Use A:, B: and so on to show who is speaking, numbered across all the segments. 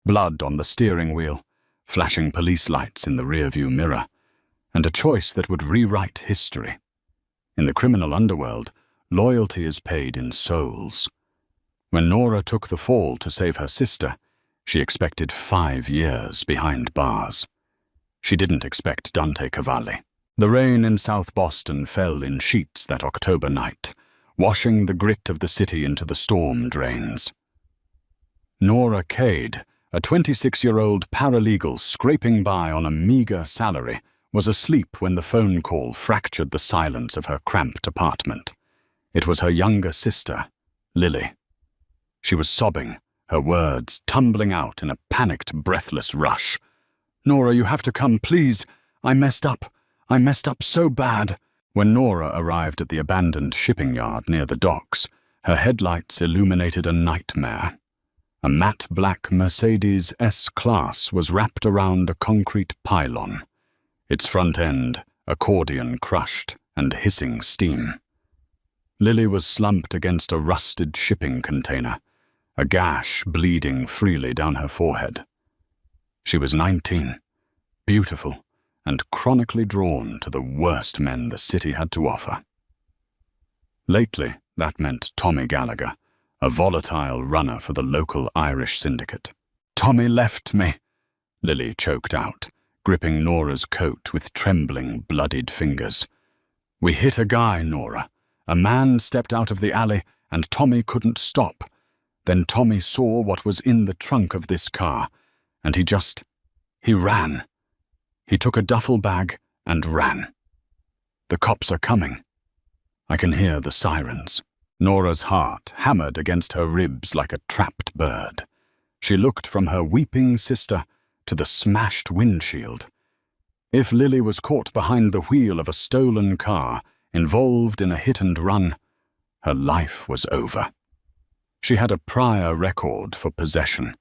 A: blood on the steering wheel, flashing police lights in the rearview mirror, and a choice that would rewrite history. In the criminal underworld, loyalty is paid in souls. When Nora took the fall to save her sister, she expected 5 years behind bars. She didn't expect Dante Cavalli. The rain in South Boston fell in sheets that October night, washing the grit of the city into the storm drains. Nora Cade, a 26-year-old paralegal scraping by on a meager salary, was asleep when the phone call fractured the silence of her cramped apartment. It was her younger sister, Lily. She was sobbing, her words tumbling out in a panicked, breathless rush. "Nora, you have to come, please. I messed up. I messed up so bad." When Nora arrived at the abandoned shipping yard near the docks, her headlights illuminated a nightmare. A matte black Mercedes S-Class was wrapped around a concrete pylon, its front end accordion crushed and hissing steam. Lily was slumped against a rusted shipping container, a gash bleeding freely down her forehead. She was 19, beautiful, and chronically drawn to the worst men the city had to offer. Lately, that meant Tommy Gallagher, a volatile runner for the local Irish syndicate. "Tommy left me," Lily choked out, gripping Nora's coat with trembling, bloodied fingers. "We hit a guy, Nora. A man stepped out of the alley, and Tommy couldn't stop. Then Tommy saw what was in the trunk of this car, and he ran. He took a duffel bag and ran. The cops are coming. I can hear the sirens." Nora's heart hammered against her ribs like a trapped bird. She looked from her weeping sister to the smashed windshield. If Lily was caught behind the wheel of a stolen car, involved in a hit-and-run, her life was over. She had a prior record for possession.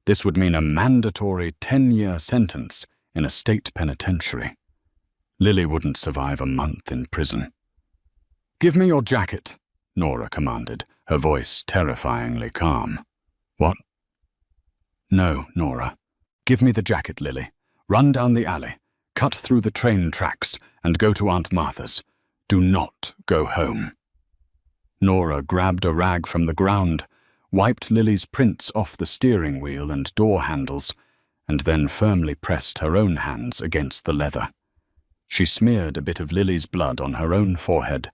A: This would mean a mandatory 10-year sentence in a state penitentiary. Lily wouldn't survive a month in prison. "Give me your jacket," Nora commanded, her voice terrifyingly calm. "What?" "No, Nora. Give me the jacket, Lily. Run down the alley, cut through the train tracks, and go to Aunt Martha's. Do not go home." Nora grabbed a rag from the ground, wiped Lily's prints off the steering wheel and door handles, and then firmly pressed her own hands against the leather. She smeared a bit of Lily's blood on her own forehead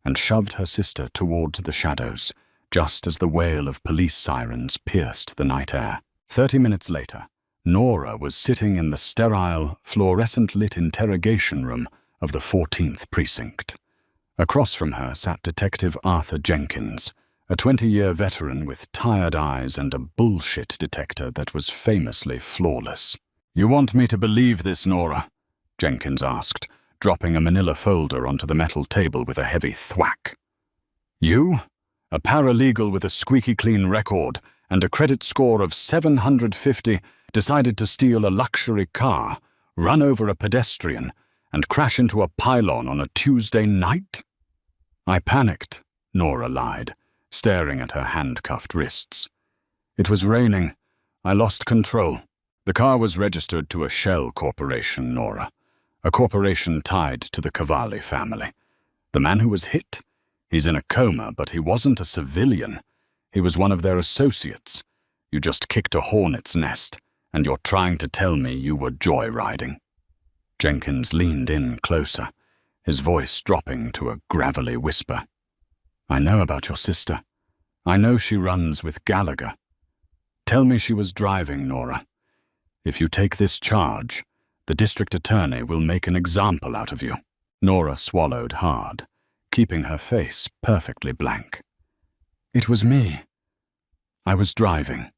A: and shoved her sister toward the shadows, just as the wail of police sirens pierced the night air. 30 minutes later, Nora was sitting in the sterile, fluorescent-lit interrogation room of the 14th Precinct. Across from her sat Detective Arthur Jenkins, a 20-year veteran with tired eyes and a bullshit detector that was famously flawless. "You want me to believe this, Nora?" Jenkins asked, dropping a manila folder onto the metal table with a heavy thwack. "You? A paralegal with a squeaky clean record and a credit score of 750 decided to steal a luxury car, run over a pedestrian, and crash into a pylon on a Tuesday night?" "I panicked," Nora lied, staring at her handcuffed wrists. "It was raining. I lost control. The car was registered to a shell corporation, Nora, a corporation tied to the Cavalli family. The man who was hit? He's in a coma, but he wasn't a civilian. He was one of their associates. You just kicked a hornet's nest, and you're trying to tell me you were joyriding." Jenkins leaned in closer, his voice dropping to a gravelly whisper. "I know about your sister. I know she runs with Gallagher. Tell me she was driving, Nora. If you take this charge, the district attorney will make an example out of you." Nora swallowed hard, keeping her face perfectly blank. "It was me. I was driving."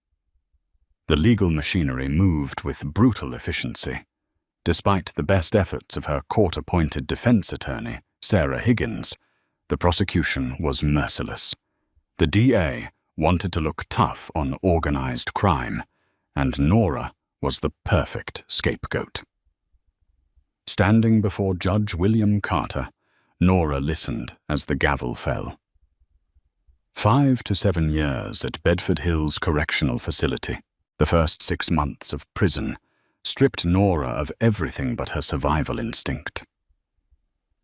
A: The legal machinery moved with brutal efficiency. Despite the best efforts of her court-appointed defense attorney, Sarah Higgins, the prosecution was merciless. The DA wanted to look tough on organized crime, and Nora was the perfect scapegoat. Standing before Judge William Carter, Nora listened as the gavel fell. 5 to 7 years at Bedford Hills Correctional Facility. The first 6 months of prison stripped Nora of everything but her survival instinct.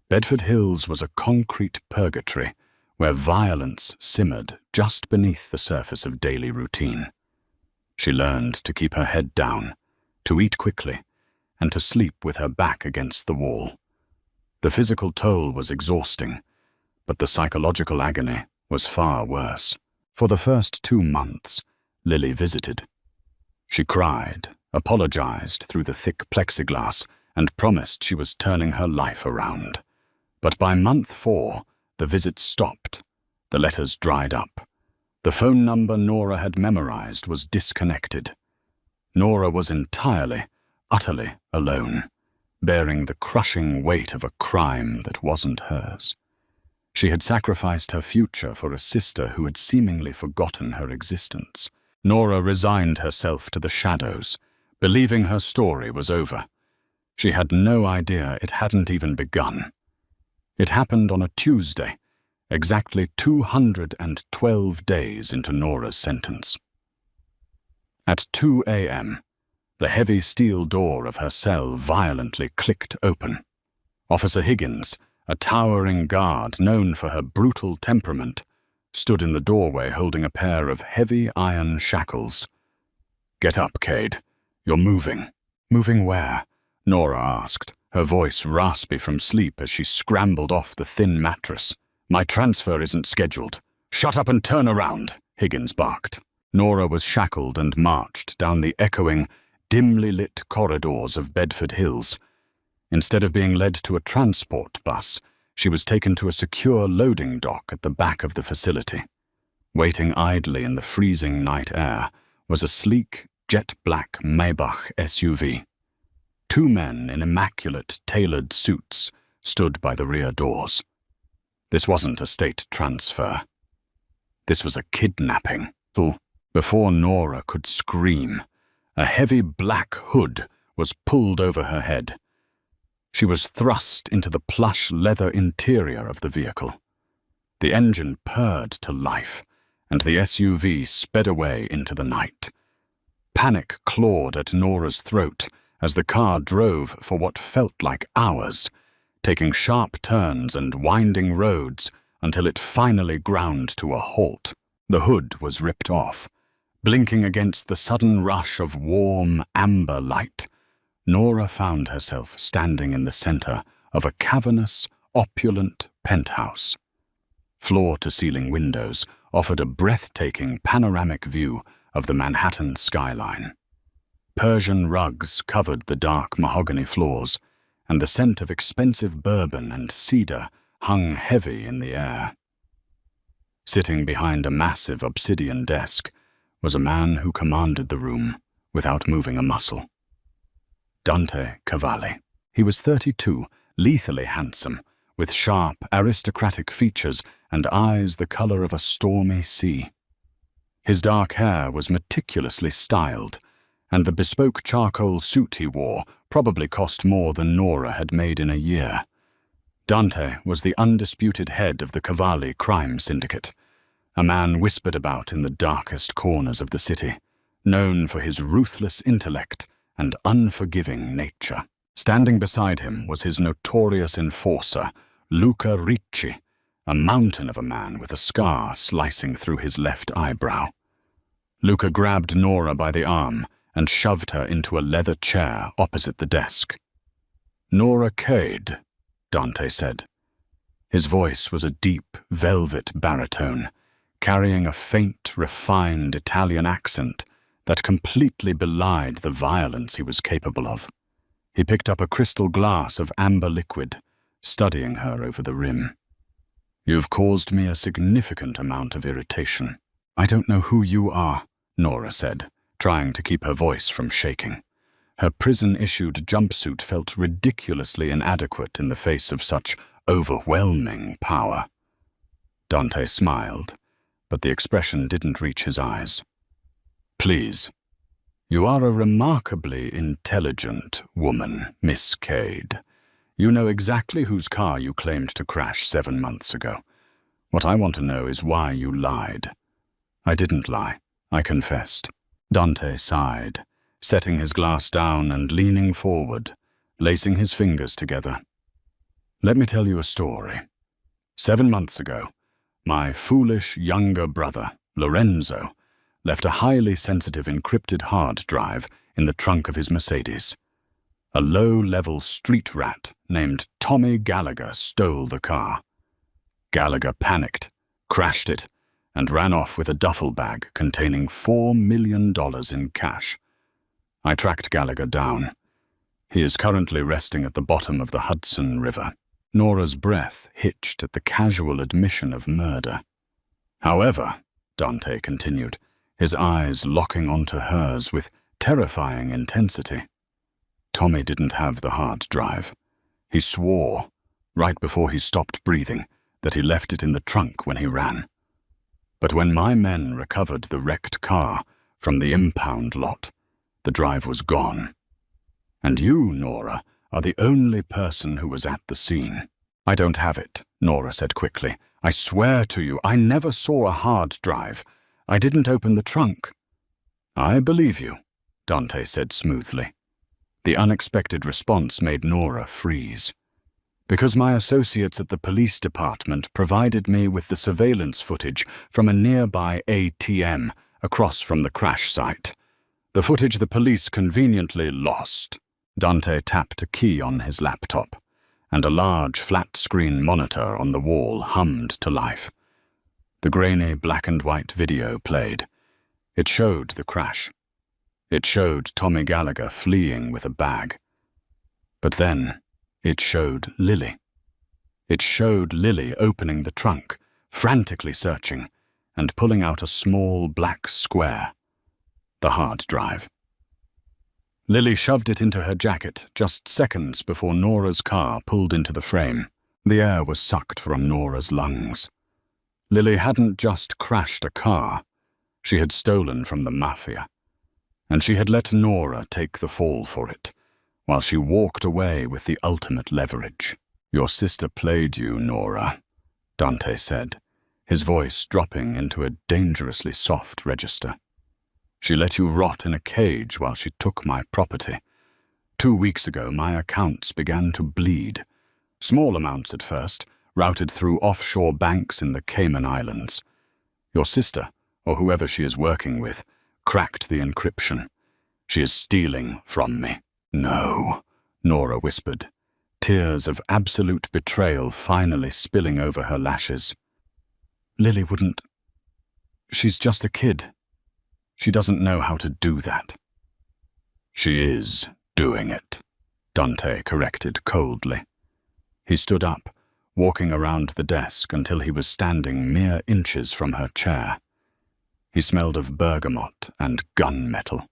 A: Bedford Hills was a concrete purgatory where violence simmered just beneath the surface of daily routine. She learned to keep her head down, to eat quickly, and to sleep with her back against the wall. The physical toll was exhausting, but the psychological agony was far worse. For the first 2 months, Lily visited. She cried, apologized through the thick plexiglass, and promised she was turning her life around. But by month 4, the visits stopped. The letters dried up. The phone number Nora had memorized was disconnected. Nora was entirely, utterly alone, bearing the crushing weight of a crime that wasn't hers. She had sacrificed her future for a sister who had seemingly forgotten her existence. Nora resigned herself to the shadows, believing her story was over. She had no idea it hadn't even begun. It happened on a Tuesday, exactly 212 days into Nora's sentence. At 2 a.m., the heavy steel door of her cell violently clicked open. Officer Higgins, a towering guard known for her brutal temperament, stood in the doorway holding a pair of heavy iron shackles. "Get up, Cade. You're moving." "Moving where?" Nora asked, her voice raspy from sleep as she scrambled off the thin mattress. "My transfer isn't scheduled." "Shut up and turn around," Higgins barked. Nora was shackled and marched down the echoing, dimly lit corridors of Bedford Hills. Instead of being led to a transport bus, she was taken to a secure loading dock at the back of the facility. Waiting idly in the freezing night air was a sleek, jet-black Maybach SUV. 2 men in immaculate, tailored suits stood by the rear doors. This wasn't a state transfer. This was a kidnapping. Before Nora could scream, a heavy black hood was pulled over her head. She was thrust into the plush leather interior of the vehicle. The engine purred to life, and the SUV sped away into the night. Panic clawed at Nora's throat as the car drove for what felt like hours, taking sharp turns and winding roads until it finally ground to a halt. The hood was ripped off. Blinking against the sudden rush of warm, amber light, Nora found herself standing in the center of a cavernous, opulent penthouse. Floor-to-ceiling windows offered a breathtaking panoramic view of the Manhattan skyline. Persian rugs covered the dark mahogany floors, and the scent of expensive bourbon and cedar hung heavy in the air. Sitting behind a massive obsidian desk was a man who commanded the room without moving a muscle. Dante Cavalli. He was 32, lethally handsome, with sharp, aristocratic features and eyes the color of a stormy sea. His dark hair was meticulously styled, and the bespoke charcoal suit he wore probably cost more than Nora had made in a year. Dante was the undisputed head of the Cavalli crime syndicate, a man whispered about in the darkest corners of the city, known for his ruthless intellect and unforgiving nature. Standing beside him was his notorious enforcer, Luca Ricci, a mountain of a man with a scar slicing through his left eyebrow. Luca grabbed Nora by the arm and shoved her into a leather chair opposite the desk. "Nora Cade," Dante said. His voice was a deep, velvet baritone, carrying a faint, refined Italian accent that completely belied the violence he was capable of. He picked up a crystal glass of amber liquid, studying her over the rim. "You've caused me a significant amount of irritation." "I don't know who you are," Nora said, trying to keep her voice from shaking. Her prison-issued jumpsuit felt ridiculously inadequate in the face of such overwhelming power. Dante smiled, but the expression didn't reach his eyes. "Please, you are a remarkably intelligent woman, Miss Cade. You know exactly whose car you claimed to crash 7 months ago. What I want to know is why you lied." "I didn't lie. I confessed." Dante sighed, setting his glass down and leaning forward, lacing his fingers together. Let me tell you a story. 7 months ago, my foolish younger brother, Lorenzo, left a highly sensitive encrypted hard drive in the trunk of his Mercedes. A low-level street rat named Tommy Gallagher stole the car. Gallagher panicked, crashed it, and ran off with a duffel bag containing $4 million in cash. I tracked Gallagher down. He is currently resting at the bottom of the Hudson River. Nora's breath hitched at the casual admission of murder. However, Dante continued, his eyes locking onto hers with terrifying intensity, Tommy didn't have the hard drive. He swore, right before he stopped breathing, that he left it in the trunk when he ran. But when my men recovered the wrecked car from the impound lot, the drive was gone. And you, Nora, are the only person who was at the scene. I don't have it, Nora said quickly. I swear to you, I never saw a hard drive. I didn't open the trunk. I believe you, Dante said smoothly. The unexpected response made Nora freeze. Because my associates at the police department provided me with the surveillance footage from a nearby ATM across from the crash site. The footage the police conveniently lost. Dante tapped a key on his laptop, and a large flat-screen monitor on the wall hummed to life. The grainy black-and-white video played. It showed the crash. It showed Tommy Gallagher fleeing with a bag. But then, it showed Lily. It showed Lily opening the trunk, frantically searching, and pulling out a small black square. The hard drive. Lily shoved it into her jacket just seconds before Nora's car pulled into the frame. The air was sucked from Nora's lungs. Lily hadn't just crashed a car. She had stolen from the Mafia. And she had let Nora take the fall for it, while she walked away with the ultimate leverage. Your sister played you, Nora, Dante said, his voice dropping into a dangerously soft register. She let you rot in a cage while she took my property. 2 weeks ago, my accounts began to bleed. Small amounts at first, routed through offshore banks in the Cayman Islands. Your sister, or whoever she is working with, cracked the encryption. She is stealing from me. No, Nora whispered, tears of absolute betrayal finally spilling over her lashes. Lily wouldn't. She's just a kid. She doesn't know how to do that. She is doing it, Dante corrected coldly. He stood up, walking around the desk until he was standing mere inches from her chair. He smelled of bergamot and gunmetal.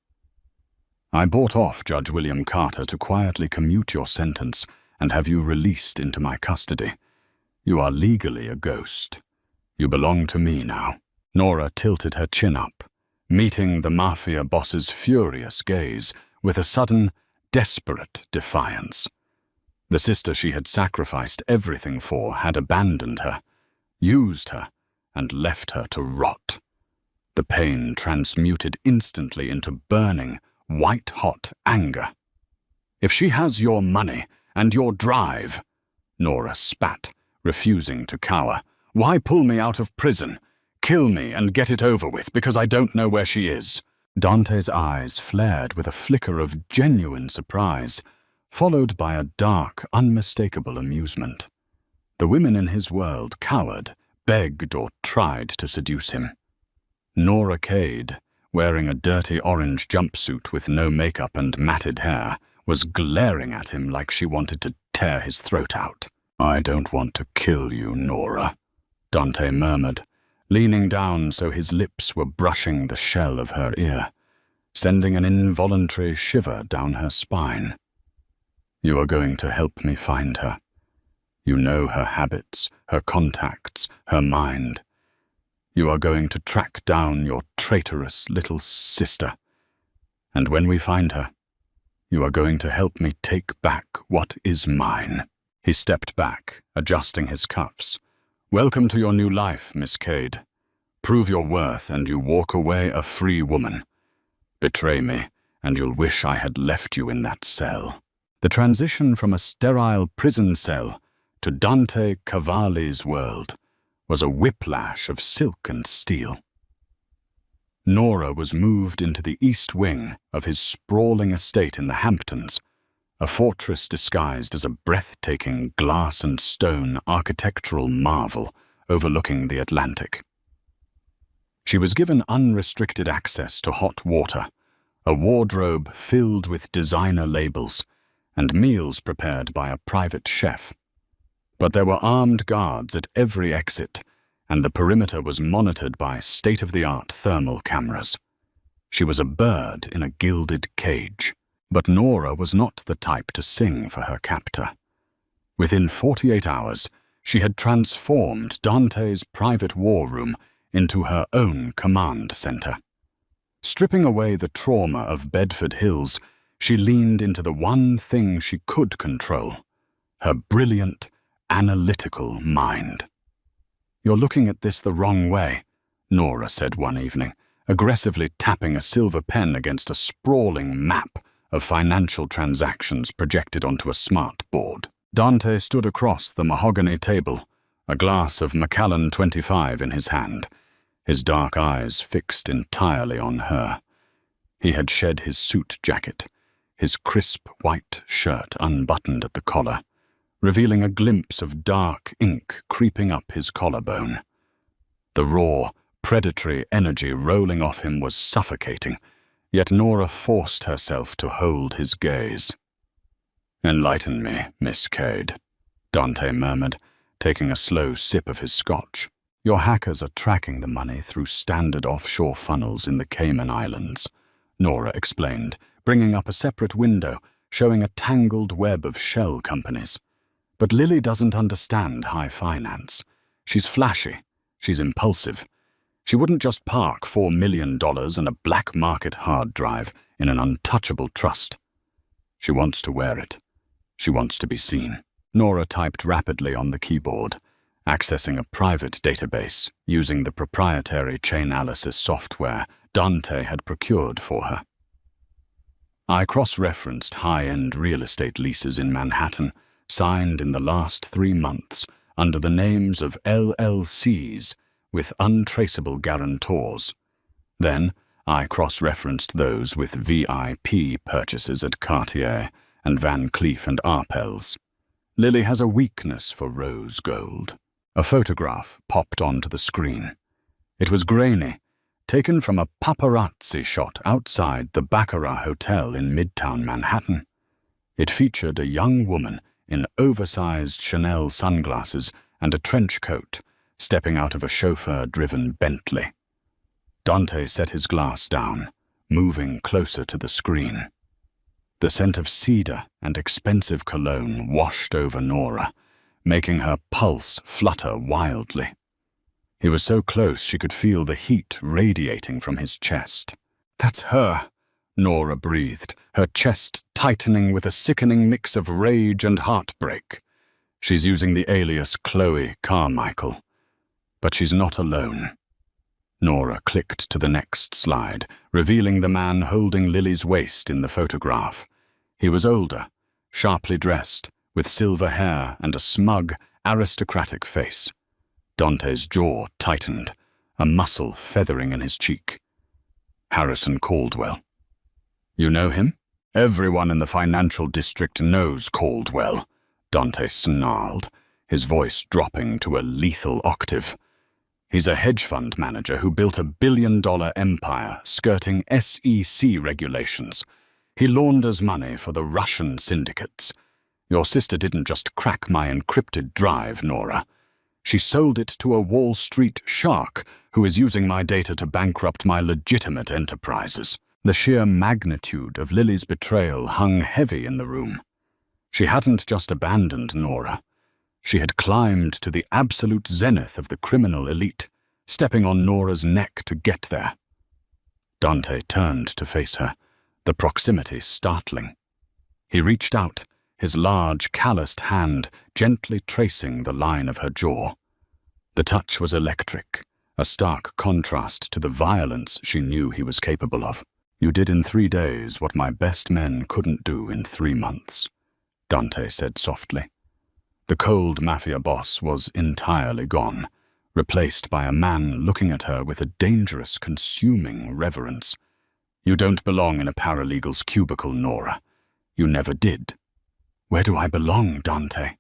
A: I bought off Judge William Carter to quietly commute your sentence and have you released into my custody. You are legally a ghost. You belong to me now. Nora tilted her chin up, meeting the Mafia boss's furious gaze with a sudden, desperate defiance. The sister she had sacrificed everything for had abandoned her, used her, and left her to rot. The pain transmuted instantly into burning, white-hot anger. If she has your money and your drive, Nora spat, refusing to cower, why pull me out of prison? Kill me and get it over with because I don't know where she is. Dante's eyes flared with a flicker of genuine surprise, followed by a dark, unmistakable amusement. The women in his world cowered, begged or tried to seduce him. Nora Cade, wearing a dirty orange jumpsuit with no makeup and matted hair, was glaring at him like she wanted to tear his throat out. I don't want to kill you, Nora, Dante murmured, leaning down so his lips were brushing the shell of her ear, sending an involuntary shiver down her spine. You are going to help me find her. You know her habits, her contacts, her mind. You are going to track down your traitorous little sister. And when we find her, you are going to help me take back what is mine. He stepped back, adjusting his cuffs. Welcome to your new life, Miss Cade. Prove your worth and you walk away a free woman. Betray me, and you'll wish I had left you in that cell. The transition from a sterile prison cell to Dante Cavalli's world was a whiplash of silk and steel. Nora was moved into the east wing of his sprawling estate in the Hamptons, a fortress disguised as a breathtaking glass and stone architectural marvel overlooking the Atlantic. She was given unrestricted access to hot water, a wardrobe filled with designer labels, and meals prepared by a private chef. But there were armed guards at every exit, and the perimeter was monitored by state-of-the-art thermal cameras. She was a bird in a gilded cage. But Nora was not the type to sing for her captor. Within 48 hours, she had transformed Dante's private war room into her own command center. Stripping away the trauma of Bedford Hills, she leaned into the one thing she could control, her brilliant, analytical mind. "You're looking at this the wrong way," Nora said one evening, aggressively tapping a silver pen against a sprawling map of financial transactions projected onto a smart board. Dante stood across the mahogany table, a glass of Macallan 25 in his hand, his dark eyes fixed entirely on her. He had shed his suit jacket, his crisp white shirt unbuttoned at the collar, revealing a glimpse of dark ink creeping up his collarbone. The raw, predatory energy rolling off him was suffocating, yet Nora forced herself to hold his gaze. "Enlighten me, Miss Cade," Dante murmured, taking a slow sip of his scotch. "Your hackers are tracking the money through standard offshore funnels in the Cayman Islands," Nora explained, bringing up a separate window, showing a tangled web of shell companies. "But Lily doesn't understand high finance. She's flashy, she's impulsive. She wouldn't just park $4 million and a black market hard drive in an untouchable trust. She wants to wear it. She wants to be seen." Nora typed rapidly on the keyboard, accessing a private database using the proprietary Chainalysis software Dante had procured for her. "I cross-referenced high-end real estate leases in Manhattan, signed in the last 3 months under the names of LLCs with untraceable guarantors. Then, I cross-referenced those with VIP purchases at Cartier and Van Cleef & Arpels. Lily has a weakness for rose gold." A photograph popped onto the screen. It was grainy, taken from a paparazzi shot outside the Baccarat Hotel in Midtown Manhattan. It featured a young woman in oversized Chanel sunglasses and a trench coat, stepping out of a chauffeur-driven Bentley. Dante set his glass down, moving closer to the screen. The scent of cedar and expensive cologne washed over Nora, making her pulse flutter wildly. He was so close she could feel the heat radiating from his chest. "That's her," Nora breathed, her chest tightening with a sickening mix of rage and heartbreak. "She's using the alias Chloe Carmichael. But she's not alone." Nora clicked to the next slide, revealing the man holding Lily's waist in the photograph. He was older, sharply dressed, with silver hair and a smug, aristocratic face. Dante's jaw tightened, a muscle feathering in his cheek. "Harrison Caldwell." "You know him?" "Everyone in the financial district knows Caldwell," Dante snarled, his voice dropping to a lethal octave. "He's a hedge fund manager who built a billion-dollar empire skirting SEC regulations. He launders money for the Russian syndicates. Your sister didn't just crack my encrypted drive, Nora. She sold it to a Wall Street shark who is using my data to bankrupt my legitimate enterprises." The sheer magnitude of Lily's betrayal hung heavy in the room. She hadn't just abandoned Nora. She had climbed to the absolute zenith of the criminal elite, stepping on Nora's neck to get there. Dante turned to face her, the proximity startling. He reached out, his large, calloused hand gently tracing the line of her jaw. The touch was electric, a stark contrast to the violence she knew he was capable of. You did in 3 days what my best men couldn't do in 3 months, Dante said softly. The cold Mafia boss was entirely gone, replaced by a man looking at her with a dangerous, consuming reverence. You don't belong in a paralegal's cubicle, Nora. You never did. Where do I belong, Dante?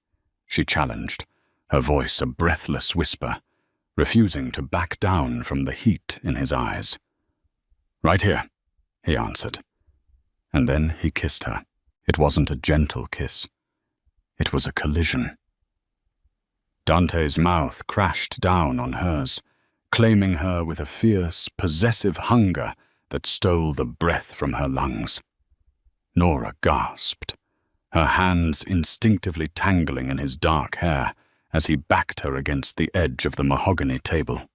A: She challenged, her voice a breathless whisper, refusing to back down from the heat in his eyes. Right here, he answered. And then he kissed her. It wasn't a gentle kiss. It was a collision. Dante's mouth crashed down on hers, claiming her with a fierce, possessive hunger that stole the breath from her lungs. Nora gasped, her hands instinctively tangling in his dark hair as he backed her against the edge of the mahogany table.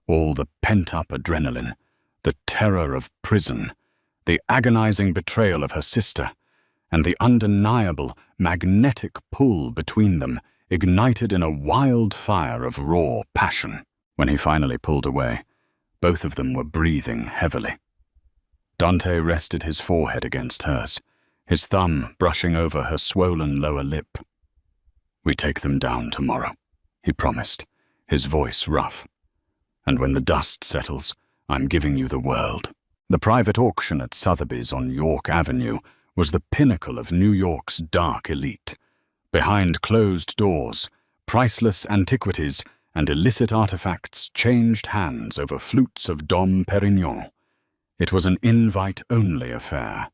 A: All the pent-up adrenaline, the terror of prison, the agonizing betrayal of her sister, and the undeniable, magnetic pull between them ignited in a wildfire of raw passion. When he finally pulled away, both of them were breathing heavily. Dante rested his forehead against hers, his thumb brushing over her swollen lower lip. We take them down tomorrow, he promised, his voice rough. And when the dust settles, I'm giving you the world. The private auction at Sotheby's on York Avenue was the pinnacle of New York's dark elite. Behind closed doors, priceless antiquities and illicit artifacts changed hands over flutes of Dom Perignon. It was an invite-only affair,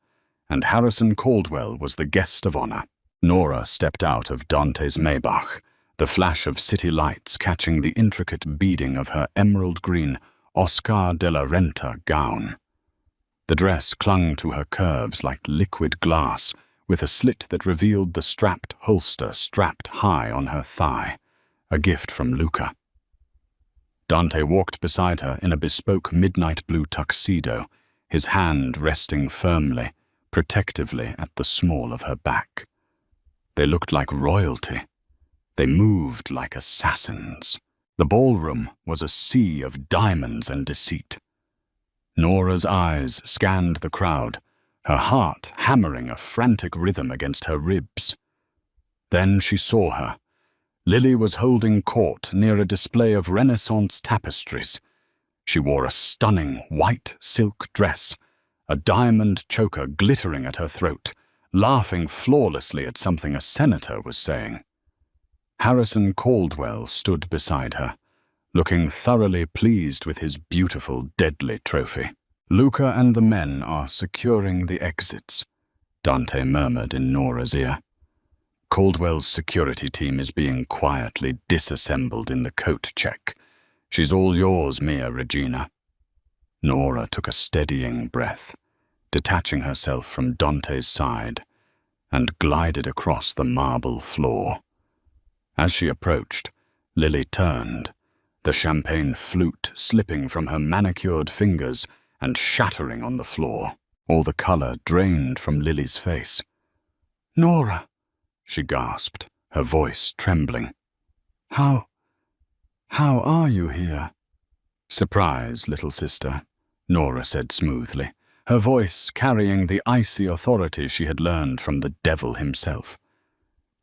A: and Harrison Caldwell was the guest of honor. Nora stepped out of Dante's Maybach, the flash of city lights catching the intricate beading of her emerald-green Oscar de la Renta gown. The dress clung to her curves like liquid glass, with a slit that revealed the strapped holster strapped high on her thigh, a gift from Luca. Dante walked beside her in a bespoke midnight blue tuxedo, his hand resting firmly, protectively at the small of her back. They looked like royalty. They moved like assassins. The ballroom was a sea of diamonds and deceit. Nora's eyes scanned the crowd, her heart hammering a frantic rhythm against her ribs. Then she saw her. Lily was holding court near a display of Renaissance tapestries. She wore a stunning white silk dress, a diamond choker glittering at her throat, laughing flawlessly at something a senator was saying. Harrison Caldwell stood beside her, looking thoroughly pleased with his beautiful, deadly trophy. Luca and the men are securing the exits, Dante murmured in Nora's ear. Caldwell's security team is being quietly disassembled in the coat check. She's all yours, Mia Regina. Nora took a steadying breath, detaching herself from Dante's side, and glided across the marble floor. As she approached, Lily turned, the champagne flute slipping from her manicured fingers and shattering on the floor. All the color drained from Lily's face. "Nora," she gasped, her voice trembling. How are you here?" "Surprise, little sister," Nora said smoothly, her voice carrying the icy authority she had learned from the devil himself.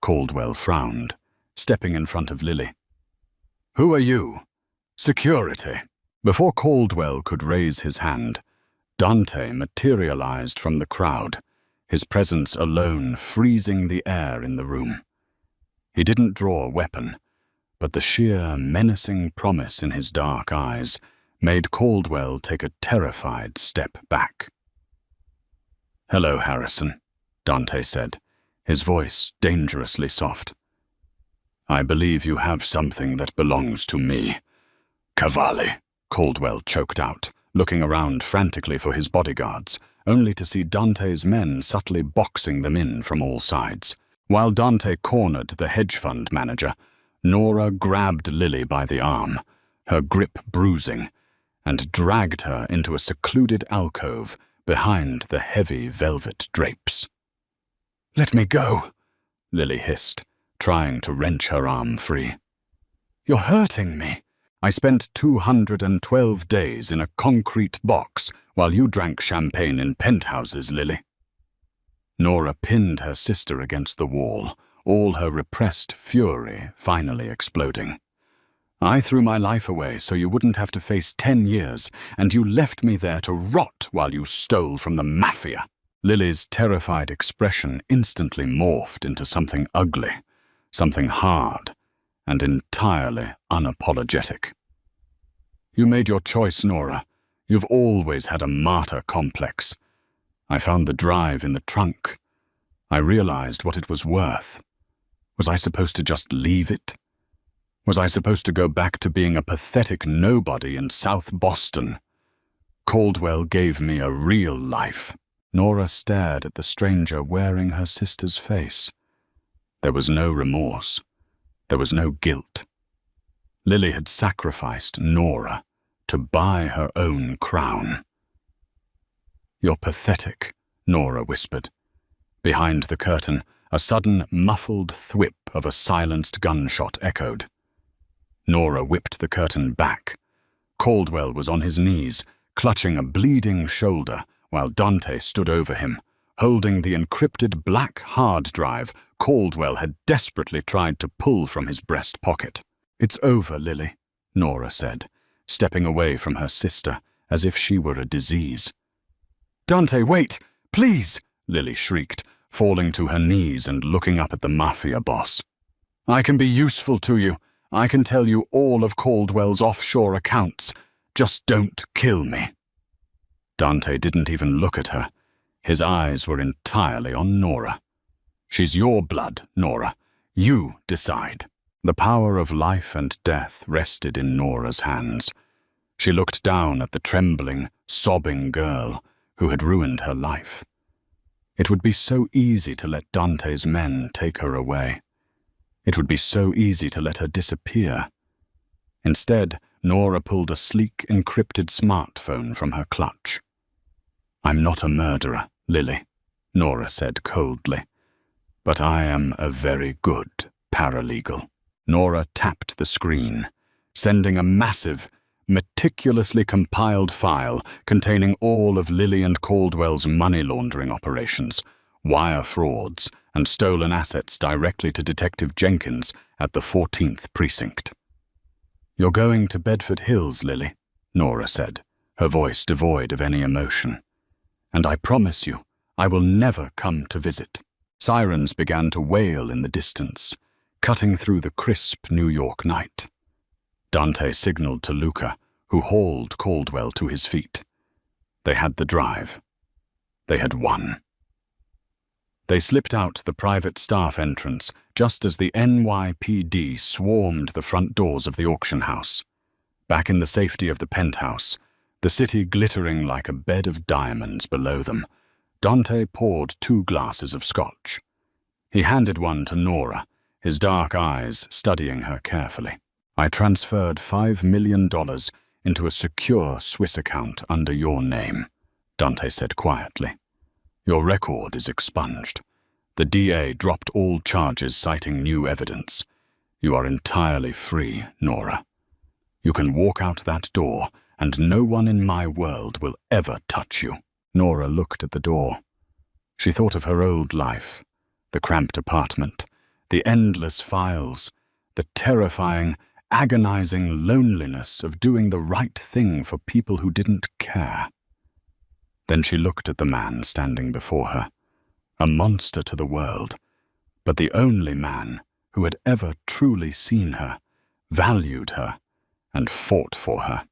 A: Caldwell frowned, stepping in front of Lily. "Who are you?" "Security." Before Caldwell could raise his hand, Dante materialized from the crowd, his presence alone freezing the air in the room. He didn't draw a weapon, but the sheer, menacing promise in his dark eyes made Caldwell take a terrified step back. "Hello, Harrison," Dante said, his voice dangerously soft. "I believe you have something that belongs to me." "Cavalli," Caldwell choked out, looking around frantically for his bodyguards, only to see Dante's men subtly boxing them in from all sides. While Dante cornered the hedge fund manager, Nora grabbed Lily by the arm, her grip bruising, and dragged her into a secluded alcove behind the heavy velvet drapes. "Let me go," Lily hissed, trying to wrench her arm free. "You're hurting me." I spent 212 days in a concrete box while you drank champagne in penthouses, Lily. Nora pinned her sister against the wall, all her repressed fury finally exploding. I threw my life away so you wouldn't have to face 10 years, and you left me there to rot while you stole from the Mafia. Lily's terrified expression instantly morphed into something ugly, something hard, and entirely unapologetic. You made your choice, Nora. You've always had a martyr complex. I found the drive in the trunk. I realized what it was worth. Was I supposed to just leave it? Was I supposed to go back to being a pathetic nobody in South Boston? Caldwell gave me a real life. Nora stared at the stranger wearing her sister's face. There was no remorse. There was no guilt. Lily had sacrificed Nora to buy her own crown. "You're pathetic," Nora whispered. Behind the curtain, a sudden muffled thwip of a silenced gunshot echoed. Nora whipped the curtain back. Caldwell was on his knees, clutching a bleeding shoulder, while Dante stood over him, holding the encrypted black hard drive Caldwell had desperately tried to pull from his breast pocket. "It's over, Lily," Nora said, stepping away from her sister as if she were a disease. "Dante, wait! Please!" Lily shrieked, falling to her knees and looking up at the Mafia Boss. "I can be useful to you. I can tell you all of Caldwell's offshore accounts. Just don't kill me." Dante didn't even look at her. His eyes were entirely on Nora. "She's your blood, Nora. You decide." The power of life and death rested in Nora's hands. She looked down at the trembling, sobbing girl who had ruined her life. It would be so easy to let Dante's men take her away. It would be so easy to let her disappear. Instead, Nora pulled a sleek, encrypted smartphone from her clutch. "I'm not a murderer, Lily," Nora said coldly, "but I am a very good paralegal." Nora tapped the screen, sending a massive, meticulously compiled file containing all of Lily and Caldwell's money laundering operations, wire frauds, and stolen assets directly to Detective Jenkins at the 14th Precinct. "You're going to Bedford Hills, Lily," Nora said, her voice devoid of any emotion. "And I promise you, I will never come to visit." Sirens began to wail in the distance, cutting through the crisp New York night. Dante signaled to Luca, who hauled Caldwell to his feet. They had the drive. They had won. They slipped out the private staff entrance just as the NYPD swarmed the front doors of the auction house. Back in the safety of the penthouse, the city glittering like a bed of diamonds below them, Dante poured 2 glasses of scotch. He handed one to Nora, his dark eyes studying her carefully. "I transferred $5 million into a secure Swiss account under your name," Dante said quietly. "Your record is expunged. The DA dropped all charges citing new evidence. You are entirely free, Nora. You can walk out that door, and no one in my world will ever touch you." Nora looked at the door. She thought of her old life, the cramped apartment, the endless files, the terrifying, agonizing loneliness of doing the right thing for people who didn't care. Then she looked at the man standing before her, a monster to the world, but the only man who had ever truly seen her, valued her, and fought for her.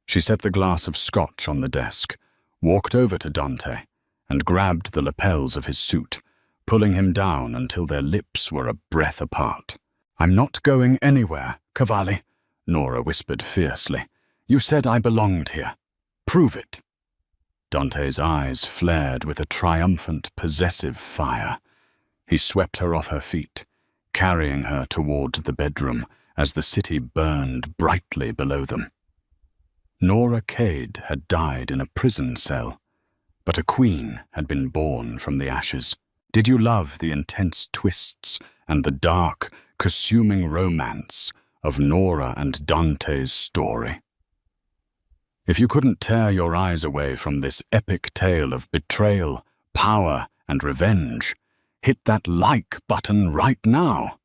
A: She set the glass of scotch on the desk, walked over to Dante, and grabbed the lapels of his suit, pulling him down until their lips were a breath apart. "I'm not going anywhere, Cavalli," Nora whispered fiercely. "You said I belonged here. Prove it." Dante's eyes flared with a triumphant, possessive fire. He swept her off her feet, carrying her toward the bedroom as the city burned brightly below them. Nora Cade had died in a prison cell, but a queen had been born from the ashes. Did you love the intense twists and the dark, consuming romance of Nora and Dante's story. If you couldn't tear your eyes away from this epic tale of betrayal, power, and revenge, hit that like button right now.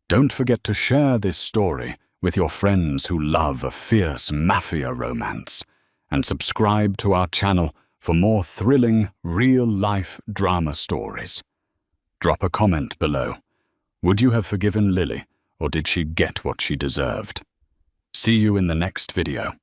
A: Don't forget to share this story with your friends who love a fierce mafia romance, and subscribe to our channel for more thrilling, real-life drama stories. Drop a comment below. Would you have forgiven Lily, or did she get what she deserved? See you in the next video.